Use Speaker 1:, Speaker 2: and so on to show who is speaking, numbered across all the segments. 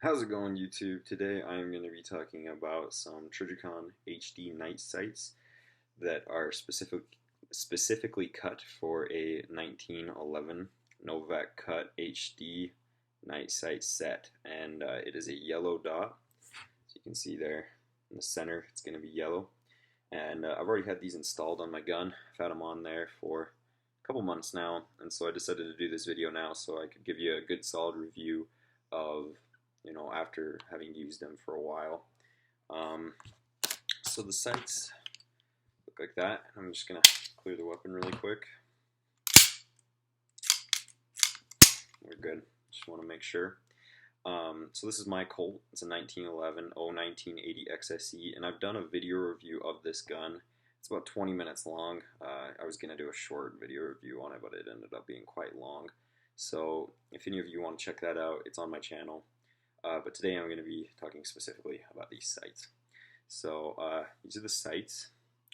Speaker 1: How's it going, YouTube? Today I'm going to be talking about some Trijicon HD night sights that are specifically cut for a 1911 Novak cut HD night sight set, and it is a yellow dot. So you can see there in the center, it's going to be yellow. And I've already had these installed on my gun. I've had them on there for a couple months now, and so I decided to do this video now so I could give you a good solid review of after having used them for a while. So the sights look like that. I'm just going to clear the weapon really quick. We're good. Just want to make sure. So this is my Colt. It's a 1911 1980 XSE, and I've done a video review of this gun. It's about 20 minutes long. I was going to do a short video review on it, but it ended up being quite long. So if any of you want to check that out, it's on my channel. But today I'm going to be talking specifically about these sights. So these are the sights.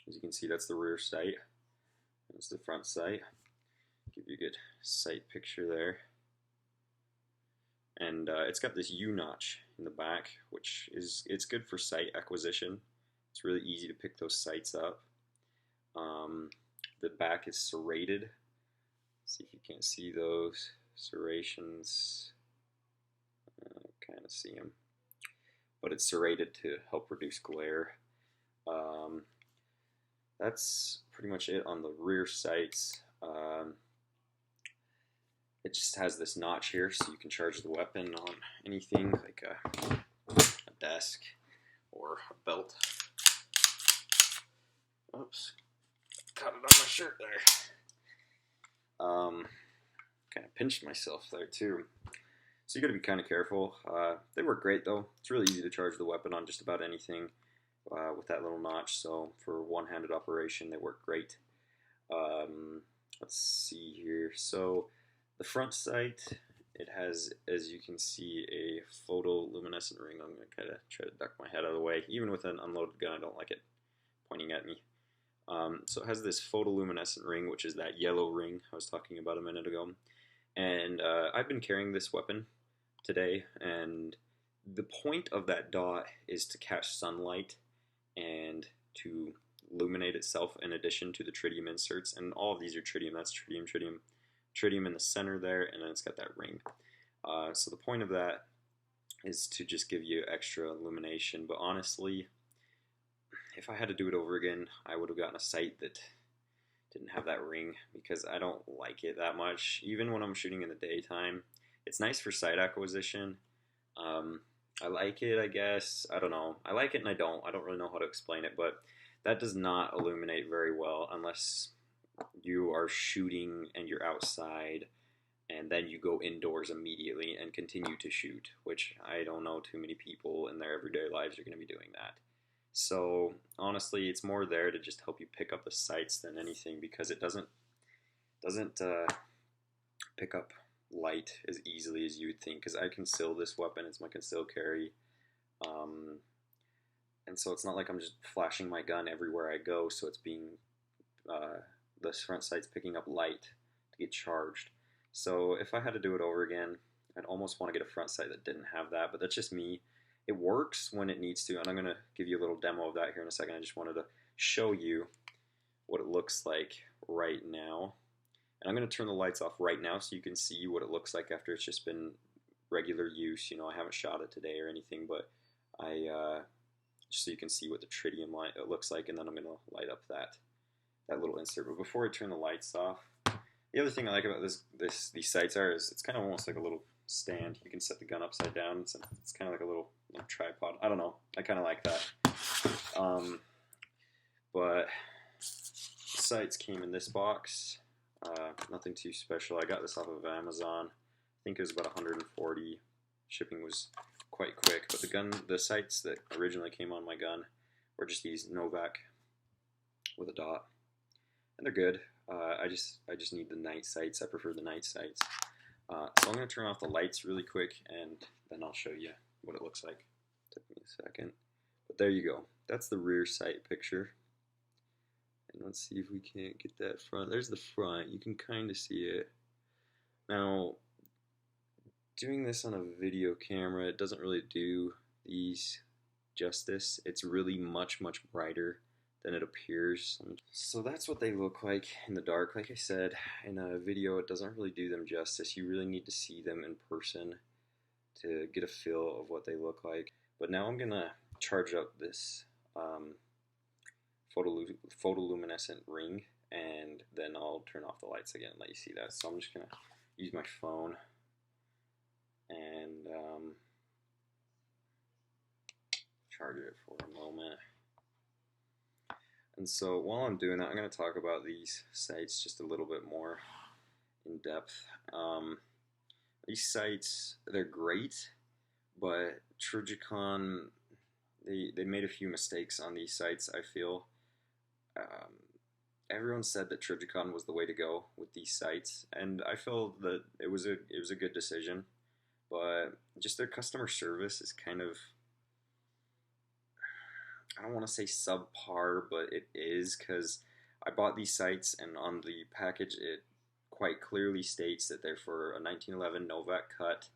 Speaker 1: As you can see, that's the rear sight. That's the front sight. Give you a good sight picture there. And it's got this U-notch in the back, which it's good for sight acquisition. It's really easy to pick those sights up. The back is serrated. Let's see if you can't see those serrations. Kind of see them, but it's serrated to help reduce glare. That's pretty much it on the rear sights. It just has this notch here, so you can charge the weapon on anything like a desk or a belt. Oops, caught it on my shirt there. Kind of pinched myself there too. So you got to be kind of careful. They work great though. It's really easy to charge the weapon on just about anything with that little notch. So for one-handed operation, they work great. Let's see here. So the front sight, it has, as you can see, a photoluminescent ring. I'm going to kind of try to duck my head out of the way. Even with an unloaded gun, I don't like it pointing at me. So it has this photoluminescent ring, which is that yellow ring I was talking about a minute ago. And I've been carrying this weapon today, and the point of that dot is to catch sunlight and to illuminate itself in addition to the tritium inserts, and all of these are tritium. That's tritium in the center there, and then it's got that ring. So the point of that is to just give you extra illumination, but honestly, if I had to do it over again, I would have gotten a sight that didn't have that ring, because I don't like it that much. Even when I'm shooting in the daytime, it's nice for sight acquisition. I like it, I guess. I don't know. I like it and I don't really know how to explain it, but that does not illuminate very well unless you are shooting and you're outside and then you go indoors immediately and continue to shoot, which I don't know too many people in their everyday lives are going to be doing that. So honestly, it's more there to just help you pick up the sights than anything, because it doesn't pick up light as easily as you would think. Because I conceal this weapon; it's my concealed carry, and so it's not like I'm just flashing my gun everywhere I go. So it's being this front sight's picking up light to get charged. So if I had to do it over again, I'd almost want to get a front sight that didn't have that. But that's just me. It works when it needs to, and I'm going to give you a little demo of that here in a second. I just wanted to show you what it looks like right now. And I'm going to turn the lights off right now so you can see what it looks like after it's just been regular use. I haven't shot it today or anything, but just so you can see what the tritium light it looks like, and then I'm going to light up that little insert. But before I turn the lights off, the other thing I like about these sights is it's kind of almost like a little stand. You can set the gun upside down. It's kind of like a little tripod. I don't know. I kind of like that. But the sights came in this box. Nothing too special. I got this off of Amazon. I think it was about 140. Shipping was quite quick. But the sights that originally came on my gun were just these Novak with a dot, and they're good. I just need the night sights. I prefer the night sights. So I'm going to turn off the lights really quick, and then I'll show you what it looks like. Took me a second. But there you go. That's the rear sight picture. And let's see if we can't get that front. There's the front. You can kind of see it. Now, Doing this on a video camera, it doesn't really do these justice. It's really much brighter than it appears. So that's what they look like in the dark. Like I said, in a video it doesn't really do them justice. You really need to see them in person to get a feel of what they look like. But now I'm gonna charge up this photoluminescent ring, and then I'll turn off the lights again and let you see that. So I'm just gonna use my phone and charge it for a moment. And so while I'm doing that, I'm going to talk about these sites just a little bit more in depth. These sites, they're great, but Trijicon, they made a few mistakes on these sites, I feel. Everyone said that Trijicon was the way to go with these sites, and I feel that it was a good decision. But just their customer service is kind of, I don't want to say subpar, but it is, because I bought these sites and on the package it quite clearly states that they're for a 1911 Novak cut,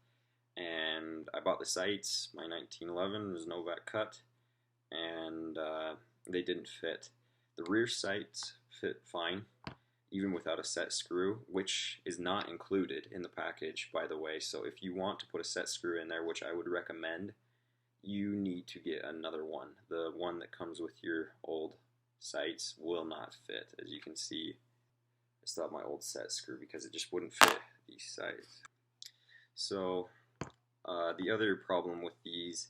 Speaker 1: and I bought the sites, my 1911 was Novak cut, and they didn't fit. The rear sights fit fine, even without a set screw, which is not included in the package, by the way. So if you want to put a set screw in there, which I would recommend, you need to get another one. The one that comes with your old sights will not fit. As you can see, I still have my old set screw because it just wouldn't fit these sights. So the other problem with these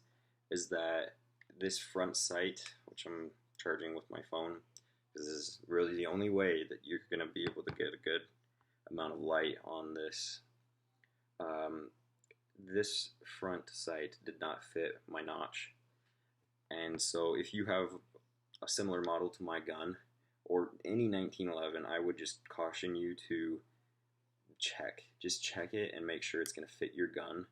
Speaker 1: is that this front sight, which I'm charging with my phone, this is really the only way that you're going to be able to get a good amount of light on this. This front sight did not fit my notch, and so if you have a similar model to my gun or any 1911, I would just caution you to just check it and make sure it's going to fit your gun,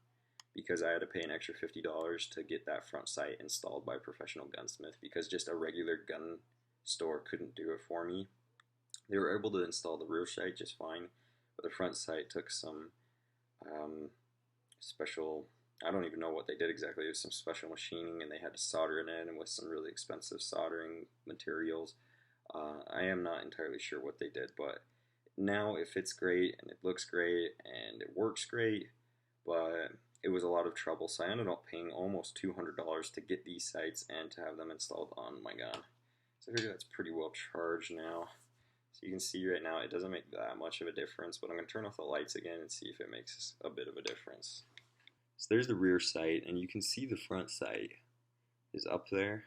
Speaker 1: because I had to pay an extra $50 to get that front sight installed by a professional gunsmith, because just a regular gun store couldn't do it for me. They were able to install the rear sight just fine, but the front sight took some special, I don't even know what they did exactly. It was some special machining, and they had to solder it in, and with some really expensive soldering materials. I am not entirely sure what they did, but now it fits great, and it looks great, and it works great, but it was a lot of trouble, so I ended up paying almost $200 to get these sights and to have them installed on my gun. So I figure that's pretty well charged now. So you can see right now it doesn't make that much of a difference, but I'm going to turn off the lights again and see if it makes a bit of a difference. So there's the rear sight, and you can see the front sight is up there,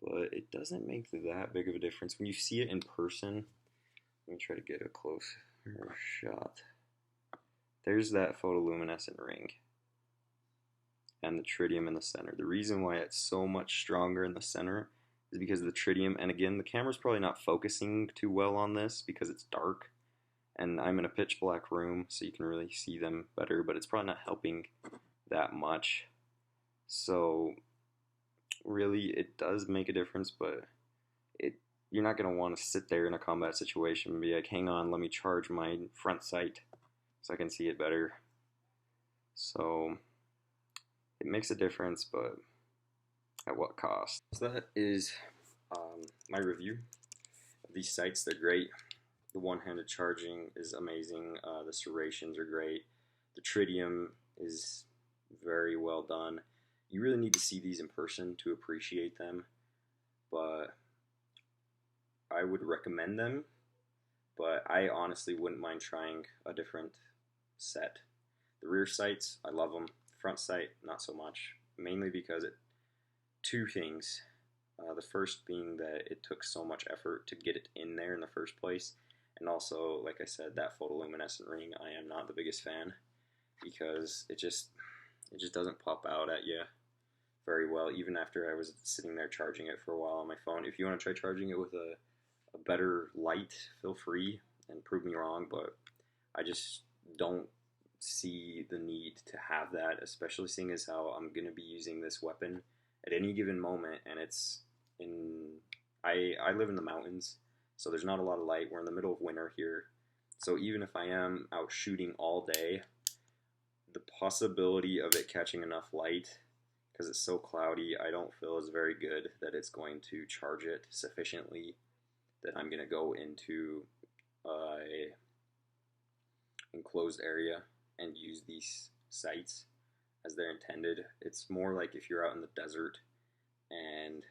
Speaker 1: but it doesn't make that big of a difference. When you see it in person, let me try to get a closer shot. There's that photoluminescent ring and the tritium in the center. The reason why it's so much stronger in the center is because of the tritium, and again, the camera's probably not focusing too well on this because it's dark, and I'm in a pitch black room, so you can really see them better, but it's probably not helping that much. So really, it does make a difference, but you're not going to want to sit there in a combat situation and be like, hang on, let me charge my front sight so I can see it better. So it makes a difference, but at what cost? So that is my review of these sights. They're great. The one-handed charging is amazing. The serrations are great. The tritium is very well done. You really need to see these in person to appreciate them, but I would recommend them, but I honestly wouldn't mind trying a different set. The rear sights, I love them. Front sight, not so much, mainly because two things. The first being that it took so much effort to get it in there in the first place, and also, like I said, that photoluminescent ring, I am not the biggest fan, because it just doesn't pop out at you very well, even after I was sitting there charging it for a while on my phone. If you want to try charging it with a better light, feel free and prove me wrong, but I just don't see the need to have that, especially seeing as how I'm going to be using this weapon at any given moment, and it's I live in the mountains, so there's not a lot of light. We're in the middle of winter here, so even if I am out shooting all day, the possibility of it catching enough light, because it's so cloudy, I don't feel is very good that it's going to charge it sufficiently that I'm going to go into a enclosed area and use these sites as they're intended. It's more like if you're out in the desert and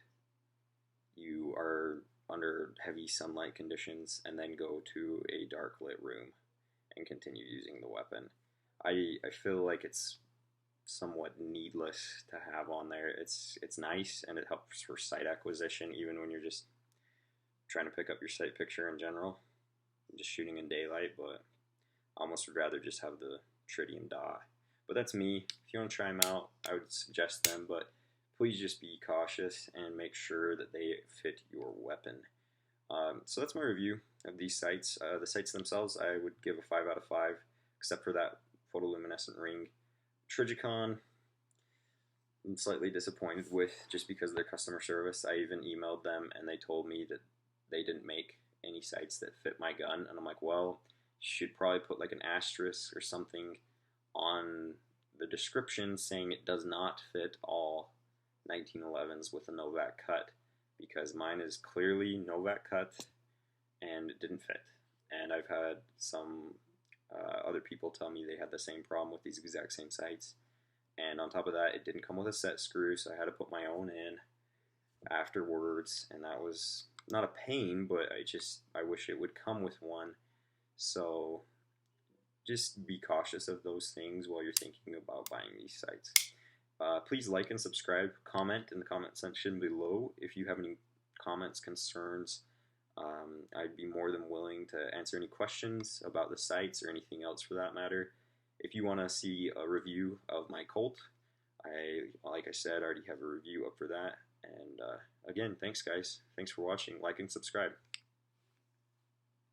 Speaker 1: you are under heavy sunlight conditions and then go to a dark lit room and continue using the weapon. I feel like it's somewhat needless to have on there. It's nice and it helps for site acquisition even when you're just trying to pick up your site picture in general, just shooting in daylight, but I almost would rather just have the tritium dot. But that's me. If you want to try them out, I would suggest them, but please just be cautious and make sure that they fit your weapon. So that's my review of these sights. The sights themselves, I would give a 5 out of 5, except for that photoluminescent ring. Trijicon, I'm slightly disappointed with just because of their customer service. I even emailed them and they told me that they didn't make any sights that fit my gun, and I'm like, well, you should probably put like an asterisk or something on the description saying it does not fit all 1911s with a Novak cut, because mine is clearly Novak cut and it didn't fit. And I've had some other people tell me they had the same problem with these exact same sights. And on top of that, it didn't come with a set screw, so I had to put my own in afterwards, and that was not a pain, but I wish it would come with one. So just be cautious of those things while you're thinking about buying these sights. Please like and subscribe, comment in the comment section below if you have any comments, concerns. I'd be more than willing to answer any questions about the sights or anything else for that matter. If you want to see a review of my Colt, like I said, I already have a review up for that. And again, thanks guys. Thanks for watching. Like and subscribe.